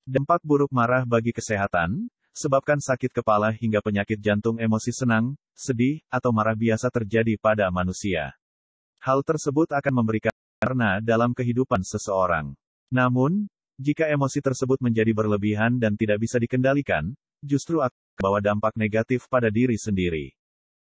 Dampak buruk marah bagi kesehatan, sebabkan sakit kepala hingga penyakit jantung. Emosi senang, sedih, atau marah biasa terjadi pada manusia. Hal tersebut akan memberikan warna dalam kehidupan seseorang. Namun, jika emosi tersebut menjadi berlebihan dan tidak bisa dikendalikan, justru akan membawa dampak negatif pada diri sendiri.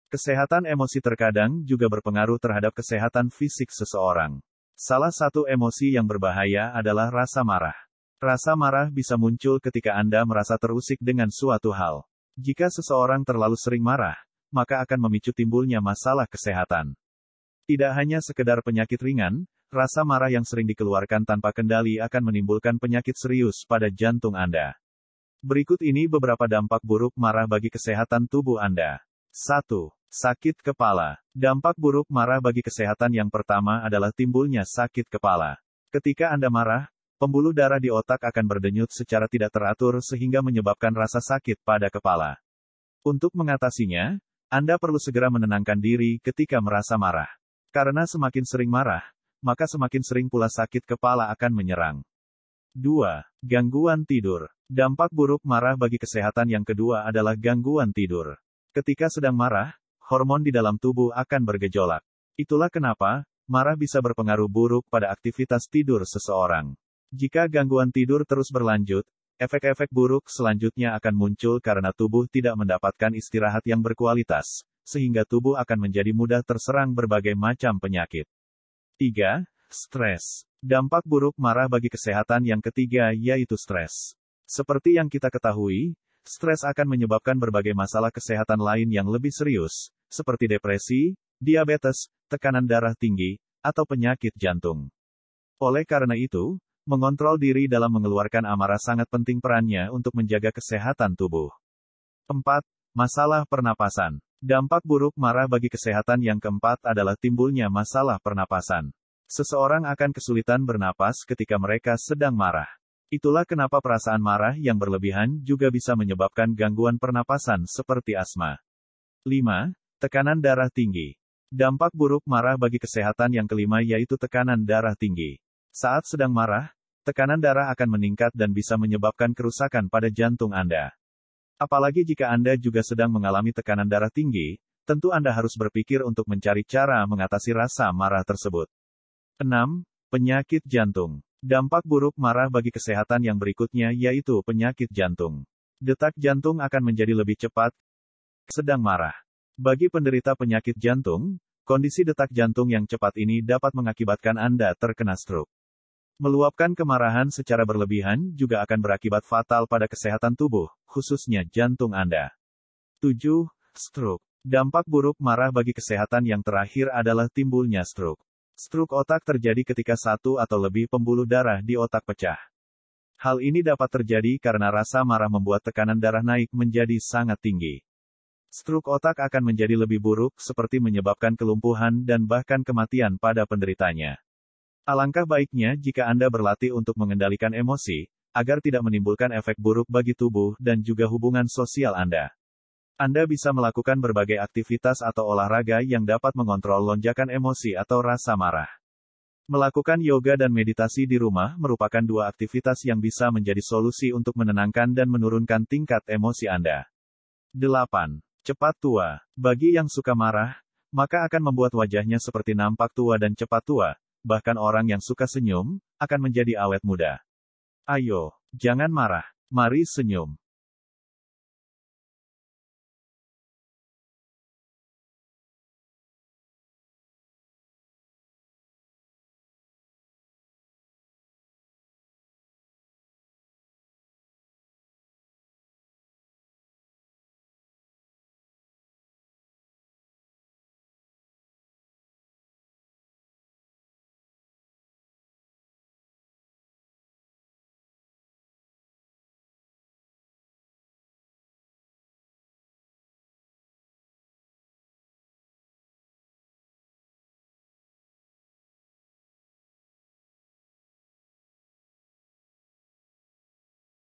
Kesehatan emosi terkadang juga berpengaruh terhadap kesehatan fisik seseorang. Salah satu emosi yang berbahaya adalah rasa marah. Rasa marah bisa muncul ketika Anda merasa terusik dengan suatu hal. Jika seseorang terlalu sering marah, maka akan memicu timbulnya masalah kesehatan. Tidak hanya sekedar penyakit ringan, rasa marah yang sering dikeluarkan tanpa kendali akan menimbulkan penyakit serius pada jantung Anda. Berikut ini beberapa dampak buruk marah bagi kesehatan tubuh Anda. 1. Sakit kepala. Dampak buruk marah bagi kesehatan yang pertama adalah timbulnya sakit kepala. Ketika Anda marah, pembuluh darah di otak akan berdenyut secara tidak teratur sehingga menyebabkan rasa sakit pada kepala. Untuk mengatasinya, Anda perlu segera menenangkan diri ketika merasa marah. Karena semakin sering marah, maka semakin sering pula sakit kepala akan menyerang. 2. Gangguan tidur. Dampak buruk marah bagi kesehatan yang kedua adalah gangguan tidur. Ketika sedang marah, hormon di dalam tubuh akan bergejolak. Itulah kenapa marah bisa berpengaruh buruk pada aktivitas tidur seseorang. Jika gangguan tidur terus berlanjut, efek-efek buruk selanjutnya akan muncul karena tubuh tidak mendapatkan istirahat yang berkualitas, sehingga tubuh akan menjadi mudah terserang berbagai macam penyakit. 3. Stres. Dampak buruk marah bagi kesehatan yang ketiga yaitu stres. Seperti yang kita ketahui, stres akan menyebabkan berbagai masalah kesehatan lain yang lebih serius, seperti depresi, diabetes, tekanan darah tinggi, atau penyakit jantung. Oleh karena itu, mengontrol diri dalam mengeluarkan amarah sangat penting perannya untuk menjaga kesehatan tubuh. 4. Masalah pernapasan. Dampak buruk marah bagi kesehatan yang keempat adalah timbulnya masalah pernapasan. Seseorang akan kesulitan bernapas ketika mereka sedang marah. Itulah kenapa perasaan marah yang berlebihan juga bisa menyebabkan gangguan pernapasan seperti asma. 5. Tekanan darah tinggi. Dampak buruk marah bagi kesehatan yang kelima yaitu tekanan darah tinggi. Saat sedang marah, tekanan darah akan meningkat dan bisa menyebabkan kerusakan pada jantung Anda. Apalagi jika Anda juga sedang mengalami tekanan darah tinggi, tentu Anda harus berpikir untuk mencari cara mengatasi rasa marah tersebut. 6. Penyakit jantung. Dampak buruk marah bagi kesehatan yang berikutnya yaitu penyakit jantung. Detak jantung akan menjadi lebih cepat sedang marah. Bagi penderita penyakit jantung, kondisi detak jantung yang cepat ini dapat mengakibatkan Anda terkena stroke. Meluapkan kemarahan secara berlebihan juga akan berakibat fatal pada kesehatan tubuh, khususnya jantung Anda. 7. Stroke. Dampak buruk marah bagi kesehatan yang terakhir adalah timbulnya stroke. Stroke otak terjadi ketika satu atau lebih pembuluh darah di otak pecah. Hal ini dapat terjadi karena rasa marah membuat tekanan darah naik menjadi sangat tinggi. Stroke otak akan menjadi lebih buruk seperti menyebabkan kelumpuhan dan bahkan kematian pada penderitanya. Alangkah baiknya jika Anda berlatih untuk mengendalikan emosi, agar tidak menimbulkan efek buruk bagi tubuh dan juga hubungan sosial Anda. Anda bisa melakukan berbagai aktivitas atau olahraga yang dapat mengontrol lonjakan emosi atau rasa marah. Melakukan yoga dan meditasi di rumah merupakan dua aktivitas yang bisa menjadi solusi untuk menenangkan dan menurunkan tingkat emosi Anda. 8. Cepat tua. Bagi yang suka marah, maka akan membuat wajahnya seperti nampak tua dan cepat tua. Bahkan orang yang suka senyum, akan menjadi awet muda. Ayo, jangan marah. Mari senyum.